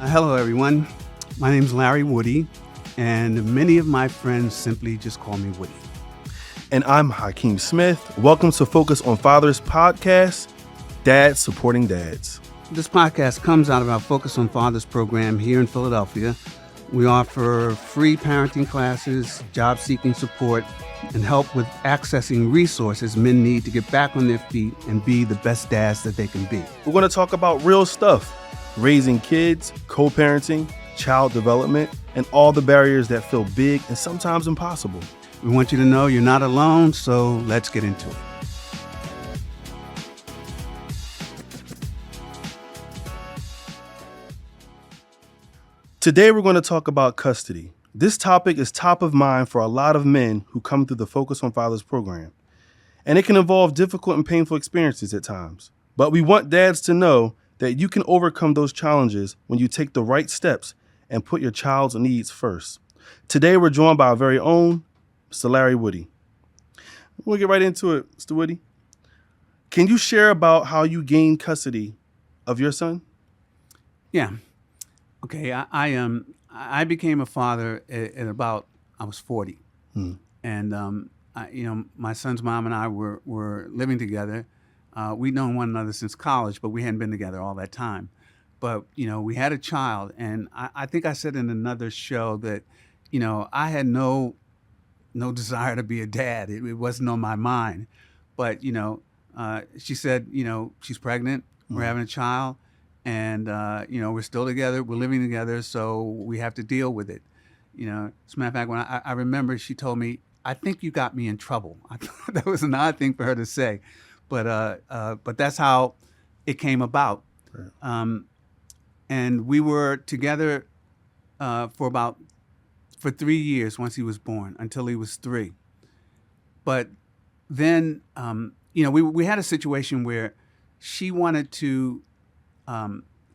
Hello, everyone. My name's Larry Woody, and many of my friends simply just call me Woody. And I'm Hakeem Smith. Welcome to Focus on Fathers podcast, Dads Supporting Dads. This podcast comes out of our Focus on Fathers program here in Philadelphia. We offer free parenting classes, job-seeking support, and help with accessing resources men need to get back on their feet and be the best dads that they can be. We're going to talk about real stuff, raising kids, co-parenting, child development, and all the barriers that feel big and sometimes impossible. We want you to know you're not alone, so let's get into it. Today, we're going to talk about custody. This topic is top of mind for a lot of men who come through the Focus on Fathers program, and it can involve difficult and painful experiences at times. But we want dads to know that you can overcome those challenges when you take the right steps and put your child's needs first. Today, we're joined by our very own Mr. Larry Woody. We'll get right into it, Mr. Woody. Can you share about how you gained custody of your son? Yeah. Okay. I became a father at about, I was 40. And, my son's mom and I were living together. We'd known one another since college, but we hadn't been together all that time. But, we had a child, and I think I said in another show that, I had no desire to be a dad. It wasn't on my mind. But, she said, she's pregnant, we're having a child, and, we're still together, we're living together, so we have to deal with it. As a matter of fact, when I remember she told me, I think you got me in trouble. I thought that was an odd thing for her to say. But that's how it came about. Right. And we were together for 3 years once he was born, until he was 3. But then, we had a situation where she wanted to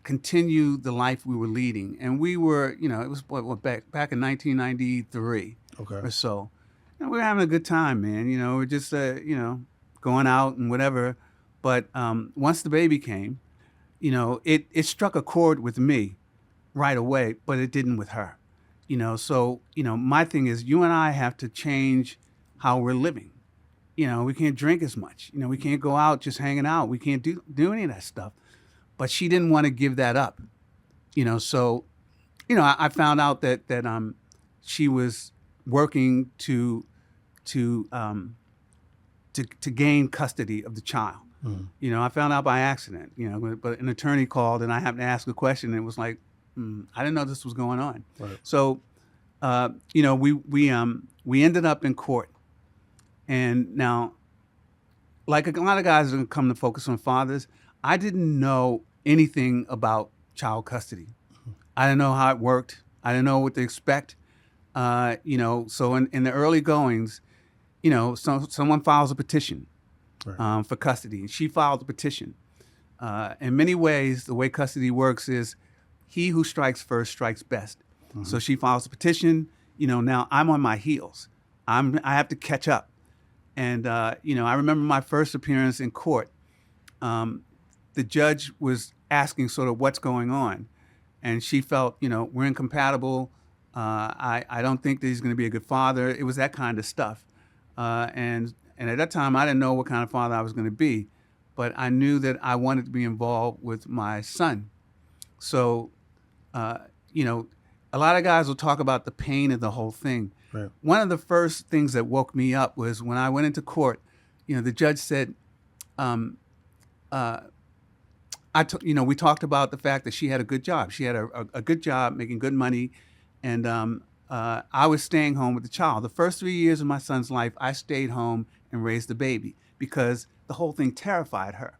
continue the life we were leading. And we were, it was back in 1993 or so. And we were having a good time, man. We're just, going out and whatever. But once the baby came, it struck a chord with me right away, but it didn't with her. So, my thing is, you and I have to change how we're living. We can't drink as much. We can't go out just hanging out. We can't do any of that stuff. But she didn't want to give that up. So, I found out that she was working to gain custody of the child. I found out by accident, but an attorney called and I happened to ask a question and it was like, I didn't know this was going on. Right. So, we ended up in court. And now, like a lot of guys that come to Focus on Fathers, I didn't know anything about child custody. I didn't know how it worked. I didn't know what to expect. So in the early goings, someone files a petition for custody, and she filed a petition. In many ways, the way custody works is he who strikes first strikes best. Mm-hmm. So she files a petition. Now I'm on my heels. I have to catch up. And, I remember my first appearance in court. The judge was asking sort of what's going on. And she felt, we're incompatible. I don't think that he's going to be a good father. It was that kind of stuff. And at that time, I didn't know what kind of father I was going to be, but I knew that I wanted to be involved with my son. So, a lot of guys will talk about the pain of the whole thing. Right. One of the first things that woke me up was when I went into court. The judge said, we talked about the fact that she had a good job. She had a good job, making good money, and I was staying home with the child. The first 3 years of my son's life, I stayed home and raised the baby because the whole thing terrified her.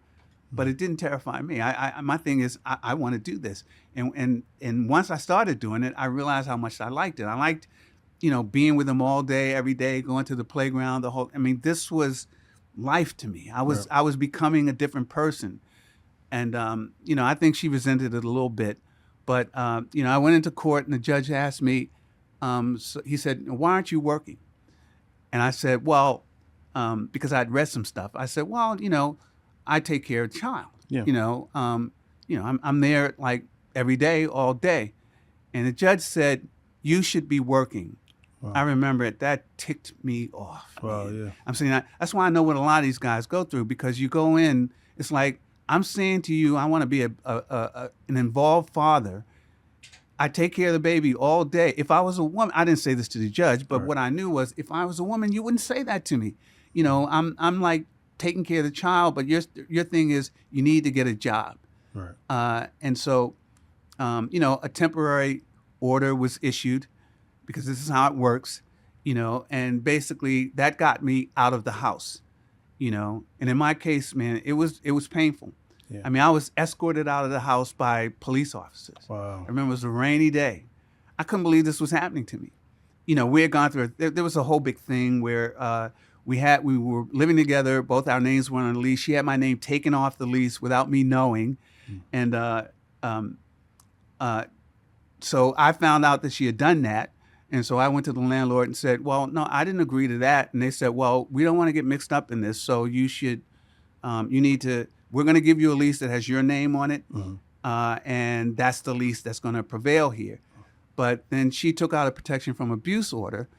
But it didn't terrify me. My thing is, I want to do this. And once I started doing it, I realized how much I liked it. I liked, being with him all day, every day, going to the playground, this was life to me. I was becoming a different person. And, I think she resented it a little bit. But, I went into court and the judge asked me, so he said, why aren't you working? And I said, well, because I'd read some stuff. I said, well, I take care of the child. Yeah. I'm there like every day, all day. And the judge said, you should be working. Wow. I remember it. That ticked me off. Wow, man. yeah. I'm saying that's why I know what a lot of these guys go through, because you go in, it's like, I'm saying to you, I want to be an involved father. I take care of the baby all day. If I was a woman, I didn't say this to the judge, but Right. what I knew was, if I was a woman, you wouldn't say that to me. You know, I'm like taking care of the child, but your thing is you need to get a job. Right. And so, you know, a temporary order was issued, because this is how it works, you know, and basically that got me out of the house, you know. And in my case, man, it was painful. Yeah. I mean, I was escorted out of the house by police officers. Wow. I remember it was a rainy day. I couldn't believe this was happening to me. You know, we had gone through, there was a whole big thing where we were living together. Both our names were on the lease. She had my name taken off the lease without me knowing. And so I found out that she had done that. And so I went to the landlord and said, well, no, I didn't agree to that. And they said, well, we don't want to get mixed up in this. So you should, we're going to give you a lease that has your name on it. And that's the lease that's going to prevail here. But then she took out a protection from abuse order.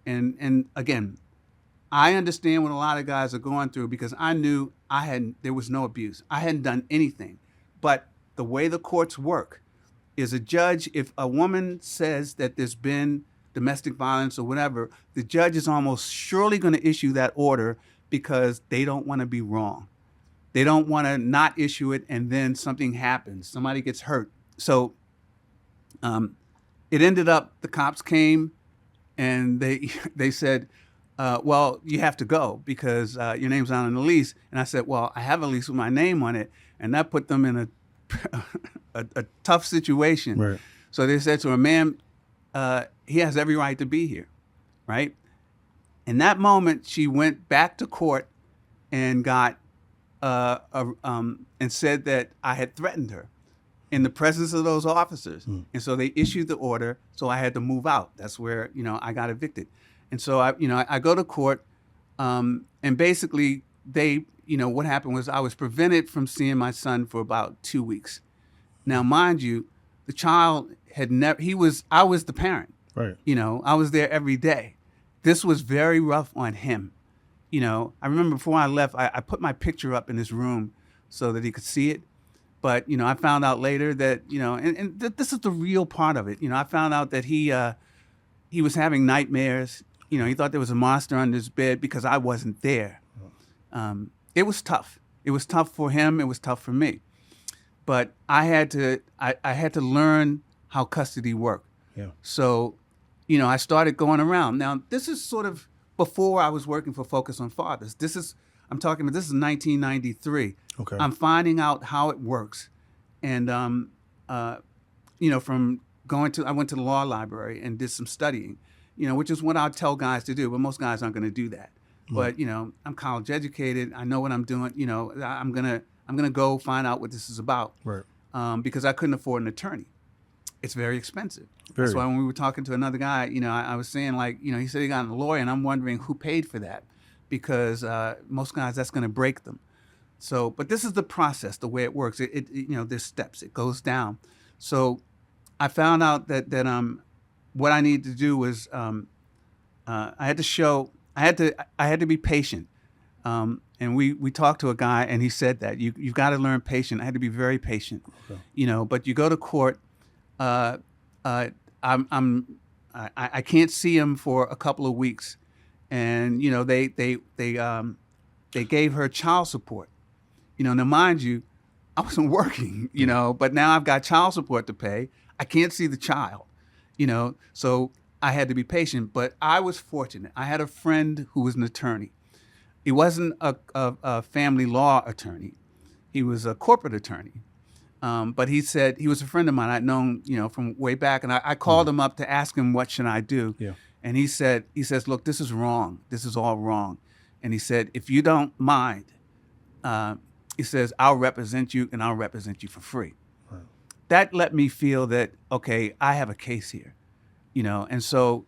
And again, I understand what a lot of guys are going through, because I knew there was no abuse. I hadn't done anything. But the way the courts work is, a judge, if a woman says that there's been domestic violence or whatever, the judge is almost surely going to issue that order, because they don't want to be wrong. They don't want to not issue it and then something happens. Somebody gets hurt. So it ended up, the cops came and they said, well, you have to go because your name's not on the lease. And I said, well, I have a lease with my name on it. And that put them in a tough situation. Right. So they said to her, ma'am, he has every right to be here, right? In that moment, she went back to court and got and said that I had threatened her in the presence of those officers. And so they issued the order, so I had to move out. That's where, you know, I got evicted. And so I go to court, and basically what happened was, I was prevented from seeing my son for about 2 weeks. Now, mind you, the child had never, I was the parent. Right. You know, I was there every day. This was very rough on him. You know, I remember before I left, I put my picture up in his room so that he could see it. But, you know, I found out later that, you know, and this is the real part of it. You know, I found out that he was having nightmares. You know, he thought there was a monster under his bed because I wasn't there. It was tough. It was tough for him. It was tough for me. But I had to learn how custody worked. Yeah. So, you know, I started going around. Now, this is sort of before I was working for Focus on Fathers. This is 1993. Okay. I'm finding out how it works. And, you know, I went to the law library and did some studying, you know, which is what I tell guys to do, but most guys aren't going to do that. But, you know, I'm college educated. I know what I'm doing. You know, I'm gonna go find out what this is about. Right. Because I couldn't afford an attorney. It's very expensive. Very. That's why when we were talking to another guy, you know, I was saying, like, you know, he said he got a lawyer, and I'm wondering who paid for that, because most guys, that's going to break them. So, but this is the process, the way it works. It you know, there's steps. It goes down. So, I found out that what I needed to do was I had to be patient. And we talked to a guy, and he said that you've got to learn patience. I had to be very patient, Okay. you know. But you go to court, I can't see him for a couple of weeks, and you know they gave her child support, you know. Now, mind you, I wasn't working, you know, but now I've got child support to pay. I can't see the child, you know, so I had to be patient. But I was fortunate. I had a friend who was an attorney. He wasn't a family law attorney. He was a corporate attorney. But he said, he was a friend of mine I'd known, you know, from way back. And I called him up to ask him, what should I do? Yeah. And he says, look, this is wrong. This is all wrong. And he said, if you don't mind, he says, I'll represent you, and I'll represent you for free. Right. That let me feel that, okay, I have a case here, you know. And so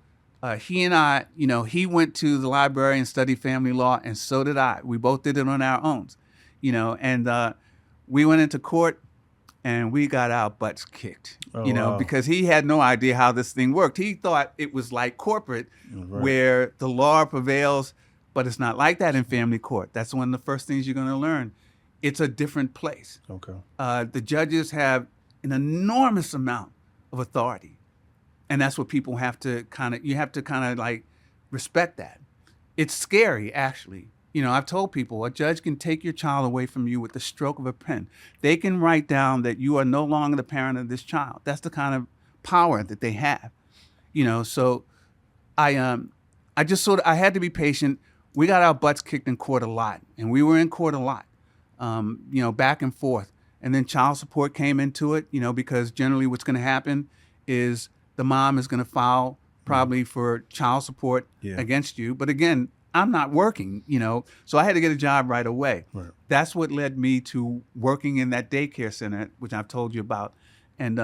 he and I, you know, he went to the library and studied family law, and so did I. We both did it on our own, you know. And we went into court. and we got our butts kicked. Oh, You know, wow. because he had no idea how this thing worked. He thought it was like corporate, Right. where the law prevails, but it's not like that in family court. That's one of the first things you're going to learn. It's a different place. Okay. The judges have an enormous amount of authority, and that's what people have to you have to kind of like respect that. It's scary, actually. You know, I've told people a judge can take your child away from you with the stroke of a pen. They can write down that you are no longer the parent of this child. That's the kind of power that they have. You know, so I just I had to be patient. We got our butts kicked in court a lot, and we were in court a lot. You know, back and forth. And then child support came into it, you know, because generally what's going to happen is the mom is going to file probably for child support against you. But again, I'm not working, you know, so I had to get a job right away. Right. That's what led me to working in that daycare center, which I've told you about. And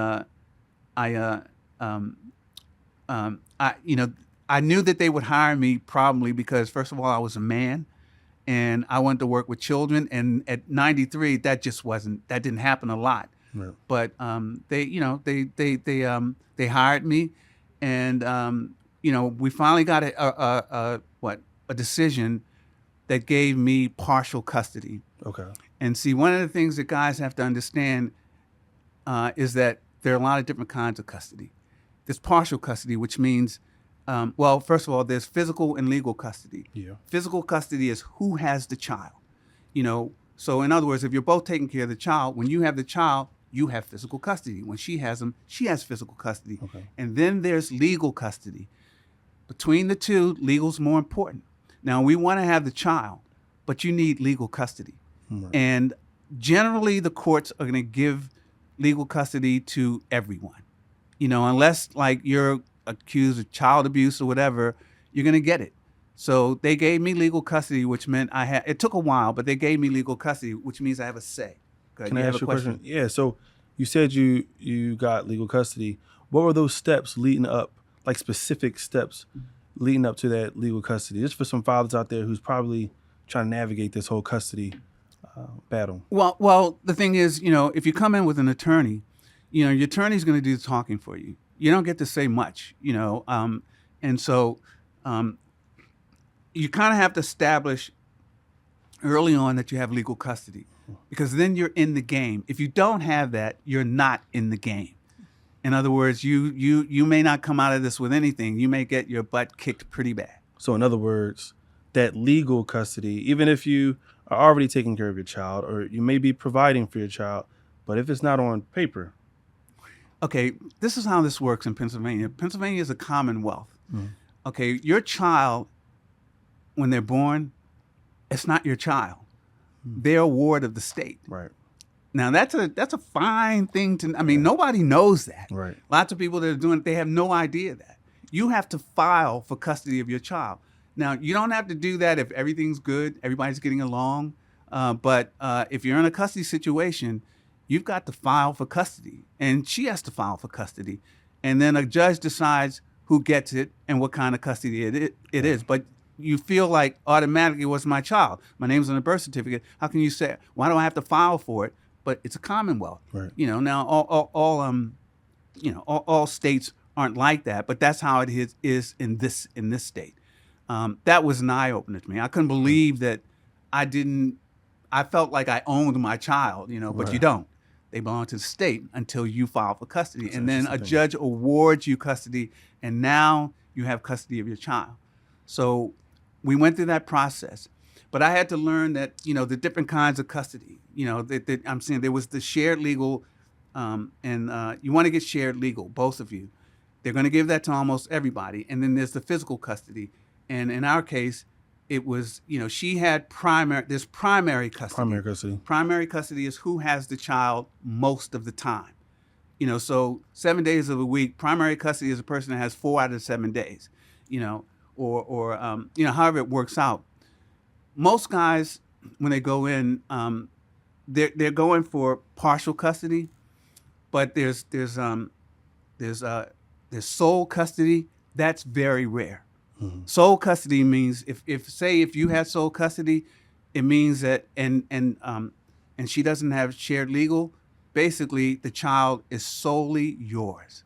you know, I knew that they would hire me probably because, first of all, I was a man. And I wanted to work with children, and at 93, that didn't happen a lot. Right. But they, you know, they hired me, and you know, we finally got a decision that gave me partial custody. Okay. And see, one of the things that guys have to understand is that there are a lot of different kinds of custody. There's partial custody, which means well, first of all, there's physical and legal custody. Yeah. Physical custody is who has the child. You know, so in other words, if you're both taking care of the child, when you have the child, you have physical custody. When she has them, she has physical custody. Okay. And then there's legal custody. Between the two, legal's more important. Now, we want to have the child, but you need legal custody. Right. And generally, the courts are going to give legal custody to everyone. You know, unless like you're accused of child abuse or whatever, you're going to get it. So they gave me legal custody, which meant it took a while, but they gave me legal custody, which means I have a say. Can I ask you a question? Yeah. So you said you got legal custody. What were those steps leading up, like specific steps leading up to that legal custody? Just for some fathers out there who's probably trying to navigate this whole custody battle. Well, the thing is, you know, if you come in with an attorney, you know, your attorney's going to do the talking for you. You don't get to say much, you know, and so you kind of have to establish early on that you have legal custody, because then you're in the game. If you don't have that, you're not in the game. In other words, you may not come out of this with anything. You may get your butt kicked pretty bad. So in other words, that legal custody, even if you are already taking care of your child or you may be providing for your child, but if it's not on paper. Okay, this is how this works in Pennsylvania. Pennsylvania is a commonwealth. Mm. Okay, your child, when they're born, it's not your child. They're a ward of the state. Right. Now that's a fine thing to. I mean, nobody knows that. Right. Lots of people that are doing it, they have no idea that. You have to file for custody of your child. Now you don't have to do that if everything's good, everybody's getting along. But if you're in a custody situation, you've got to file for custody, and she has to file for custody, and then a judge decides who gets it and what kind of custody it is. But you feel like automatically, what's my child? My name's on the birth certificate. How can you say, why do I have to file for it? But it's a commonwealth. Right. You know, now all states aren't like that, but that's how it is in this state. That was an eye opener to me. I couldn't believe that I felt like I owned my child, you know, but Right. you don't. They belong to the state until you file for custody. And then a judge awards you custody, and now you have custody of your child. So we went through that process. But I had to learn that, you know, the different kinds of custody, you know, that I'm saying there was the shared legal, and you want to get shared legal, both of you. They're going to give that to almost everybody. And then there's the physical custody. And in our case, it was, you know, she had there's primary custody. Primary custody. Primary custody is who has the child most of the time. You know, so 7 days of the week, primary custody is a person that has 4 out of 7 days, you know, or you know, however it works out. Most guys, when they go in, they're going for partial custody, but there's sole custody. That's very rare. Mm-hmm. Sole custody means if you had sole custody, it means that and she doesn't have shared legal, basically the child is solely yours.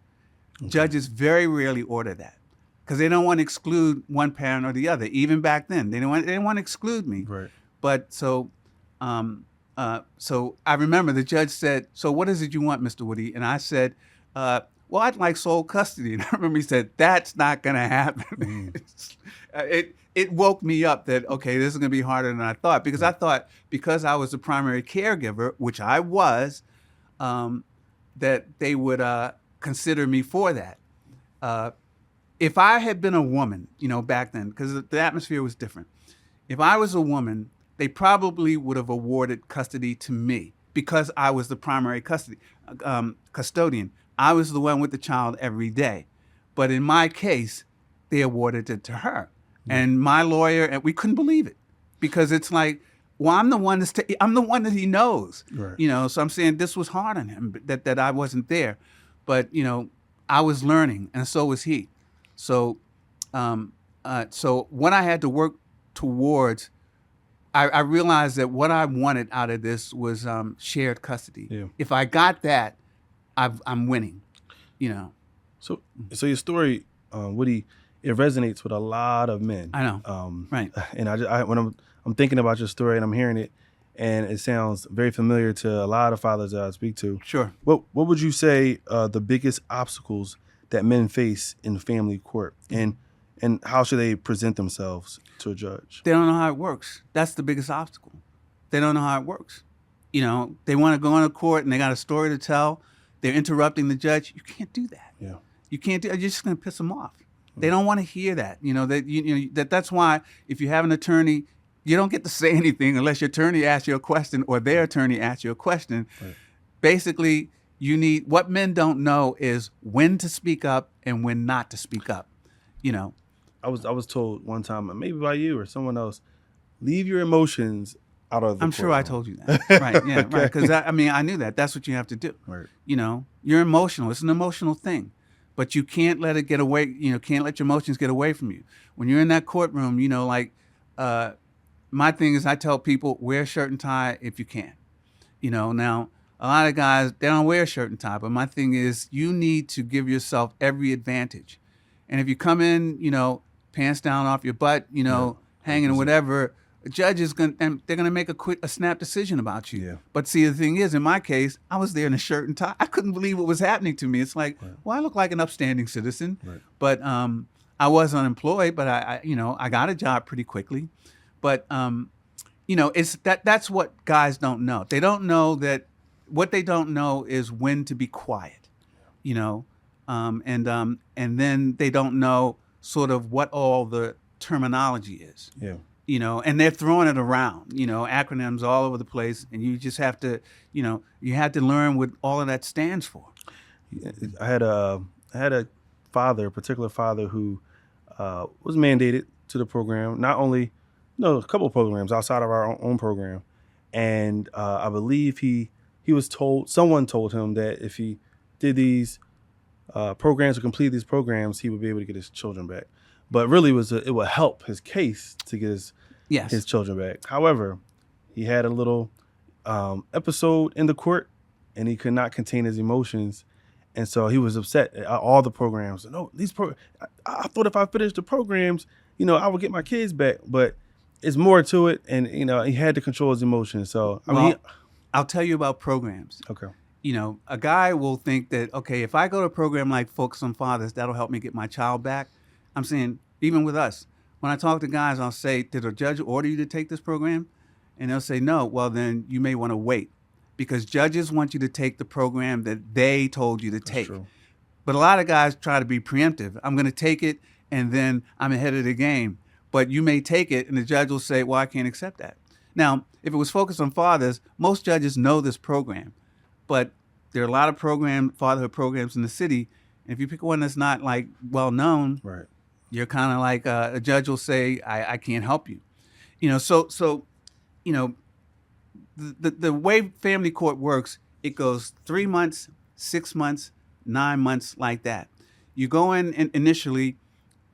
Judges very rarely order that because they don't want to exclude one parent or the other. Even back then, they didn't want to exclude me. Right. But so I remember the judge said, "So what is it you want, Mr. Woody?" And I said, "Well, I'd like sole custody." And I remember he said, "That's not going to happen." It woke me up that, okay, this is going to be harder than I thought, because I thought because I was the primary caregiver, which I was, that they would consider me for that. If I had been a woman, back then, because the atmosphere was different. If I was a woman, they probably would have awarded custody to me because I was the primary custodian. I was the one with the child every day. But in my case, they awarded it to her. And my lawyer, and we couldn't believe it, because it's like, well, I'm the one I'm the one that he knows. Right. So I'm saying this was hard on him, that I wasn't there. But, I was learning, and so was he. So so what I had to work towards, I realized that what I wanted out of this was shared custody. Yeah. If I got that, I'm winning, So your story, Woody, it resonates with a lot of men. I know. Right. And when I'm thinking about your story and I'm hearing it, and it sounds very familiar to a lot of fathers that I speak to. Sure. What would you say the biggest obstacles that men face in family court, and how should they present themselves to a judge? They don't know how it works. That's the biggest obstacle. They don't know how it works. They want to go into court and they got a story to tell. They're interrupting the judge. You can't do that. Yeah. You can't do. You're just going to piss them off. They don't want to hear that. That's why if you have an attorney, you don't get to say anything unless your attorney asks you a question or their attorney asks you a question. Right. Basically, what men don't know is when to speak up and when not to speak up. I was told one time, maybe by you or someone else, leave your emotions out of the I'm sure I courtroom. told you that. Right. Yeah. Okay. Right. Because I knew that. That's what you have to do. Right. You're emotional. It's an emotional thing. But you can't let it get away. Can't let your emotions get away from you. When you're in that courtroom, my thing is I tell people, wear a shirt and tie if you can. Now a lot of guys, they don't wear a shirt and tie. But my thing is you need to give yourself every advantage. And if you come in, pants down off your butt, hanging or whatever, a judge is they're gonna make a snap decision about you. Yeah. But see, the thing is, in my case, I was there in a shirt and tie. I couldn't believe what was happening to me. It's like, well, I look like an upstanding citizen, Right. but I was unemployed, but I got a job pretty quickly. But it's that's what guys don't know. They don't know that. What they don't know is when to be quiet, and then they don't know sort of what all the terminology is. Yeah. And they're throwing it around, acronyms all over the place, and you just have to, you have to learn what all of that stands for. I had a particular father who was mandated to the program. Not only, a couple of programs outside of our own program, and I believe he was told, someone told him that if he did these programs or complete these programs, he would be able to get his children back. But really, it would help his case to get his children back. However, he had a little episode in the court, and he could not contain his emotions, and so he was upset at all the programs. No, I thought if I finished the programs, I would get my kids back. But it's more to it, and he had to control his emotions. So I'll tell you about programs. Okay. A guy will think that, okay, if I go to a program like Focus on Fathers, that'll help me get my child back. I'm saying, even with us, when I talk to guys, I'll say, did a judge order you to take this program? And they'll say, no. Well, then you may want to wait, because judges want you to take the program that they told you to take. True. But a lot of guys try to be preemptive. I'm going to take it, and then I'm ahead of the game. But you may take it, and the judge will say, well, I can't accept that. Now, if it was Focused on Fathers, most judges know this program. But there are a lot of fatherhood programs in the city. And if you pick one that's not well known, Right. you're kind of like a judge will say, I can't help you. So the way family court works, it goes 3 months, 6 months, 9 months, like that. You go in initially,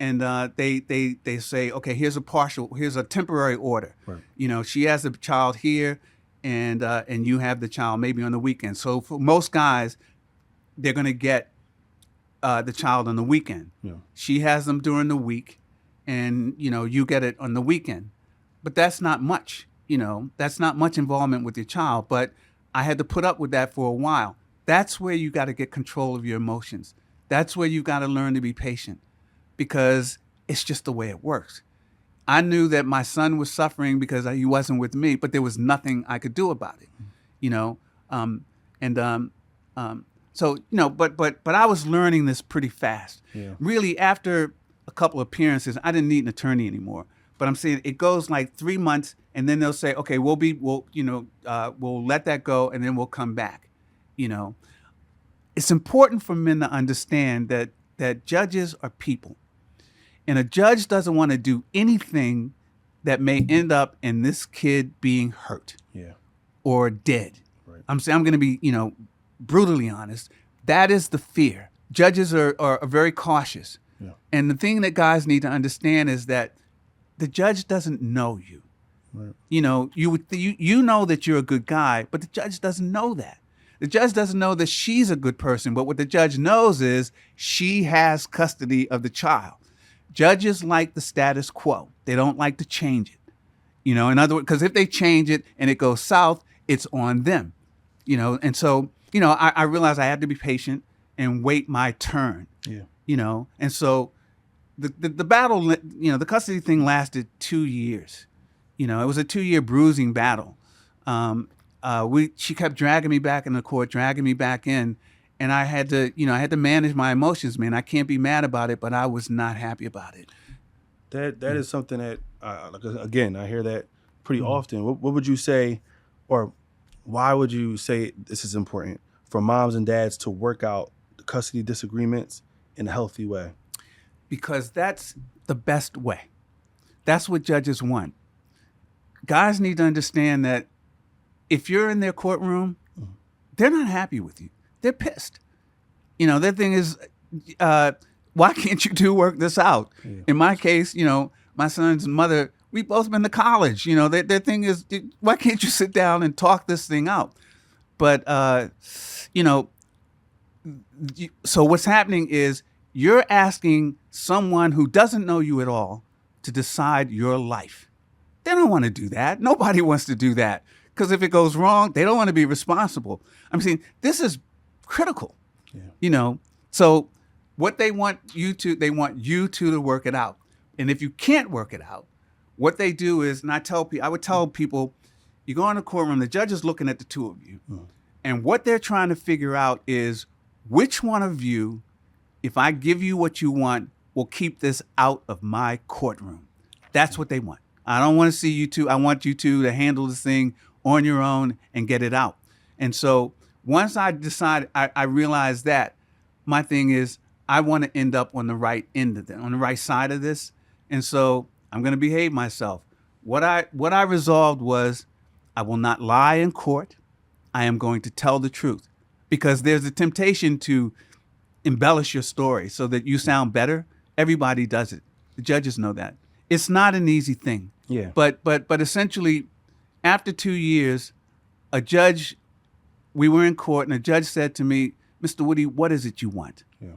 and they say, okay, here's a temporary order. Right. She has a child here. and you have the child maybe on the weekend. So for most guys, they're going to get the child on the weekend. Yeah. She has them during the week, and you get it on the weekend. But that's not much. That's not much involvement with your child. But I had to put up with that for a while. That's where you got to get control of your emotions. That's where you got to learn to be patient, because it's just the way it works. I knew that my son was suffering because he wasn't with me, but there was nothing I could do about it, and so but I was learning this pretty fast. Yeah. Really, after a couple of appearances, I didn't need an attorney anymore. But I'm saying it goes like 3 months, and then they'll say, okay, we'll let that go, and then we'll come back. It's important for men to understand that judges are people. And a judge doesn't want to do anything that may end up in this kid being hurt Yeah. or dead. Right. I'm going to be, brutally honest. That is the fear. Judges are very cautious. Yeah. And the thing that guys need to understand is that the judge doesn't know you. Right. You know that you're a good guy, but the judge doesn't know that. The judge doesn't know that she's a good person, but what the judge knows is she has custody of the child. Judges like the status quo. They don't like to change it. In other words, because if they change it and it goes south, it's on them. And so, I realized I had to be patient and wait my turn. Yeah. And so the battle, the custody thing lasted 2 years. It was a 2-year bruising battle. She kept dragging me back in the court, dragging me back in. And I had to manage my emotions, man. I can't be mad about it, but I was not happy about it. That is something that, again, I hear that pretty often. What would you say, or why would you say this is important for moms and dads to work out the custody disagreements in a healthy way? Because that's the best way. That's what judges want. Guys need to understand that if you're in their courtroom, they're not happy with you. They're pissed. Their thing is, why can't you two work this out? Yeah. In my case, my son's mother, we both been to college. Their thing is, why can't you sit down and talk this thing out? But, so what's happening is you're asking someone who doesn't know you at all to decide your life. They don't want to do that. Nobody wants to do that. Because if it goes wrong, they don't want to be responsible. I'm saying this is critical. Yeah. So what they want you to work it out. And if you can't work it out, what they do is, and I would tell people, you go in the courtroom, the judge is looking at the two of you. And what they're trying to figure out is which one of you, if I give you what you want, will keep this out of my courtroom. That's what they want. I don't want to see you two. I want you two to handle this thing on your own and get it out. And so once I decided, I realized that my thing is I want to end up on the right end of it, on the right side of this. And so I'm going to behave myself. What I resolved was I will not lie in court. I am going to tell the truth, because there's a temptation to embellish your story so that you sound better. Everybody does it. The judges know that. It's not an easy thing. Yeah. But essentially, after 2 years, we were in court, and a judge said to me, Mr. Woody, what is it you want? Yeah.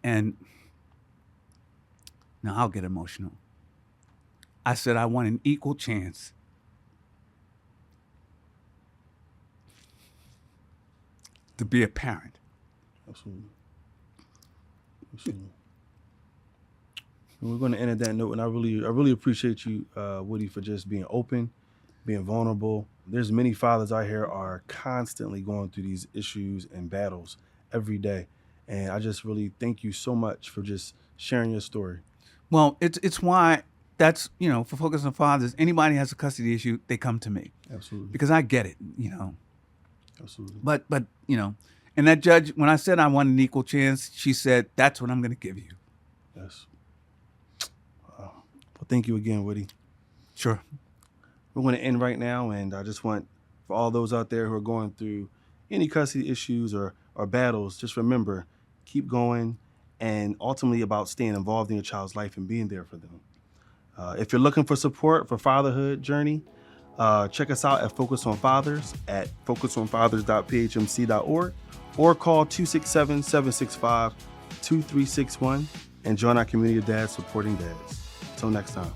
And now I'll get emotional. I said, I want an equal chance to be a parent. Absolutely. And we're going to end at that note, and I really appreciate you, Woody, for just being open, being vulnerable. There's many fathers out here are constantly going through these issues and battles every day, and I just really thank you so much for just sharing your story. Well, it's why that's, for Focus on Fathers, anybody has a custody issue, they come to me. Absolutely. Because I get it, Absolutely. But and that judge, when I said I want an equal chance, she said, that's what I'm going to give you. Yes. Well, thank you again, Woody. Sure. We're going to end right now, and I just want, for all those out there who are going through any custody issues or battles, just remember, keep going, and ultimately about staying involved in your child's life and being there for them. If you're looking for support for fatherhood journey, Check us out at Focus on Fathers at focusonfathers.phmc.org or call 267-765-2361 and join our community of dads supporting dads. Until next time.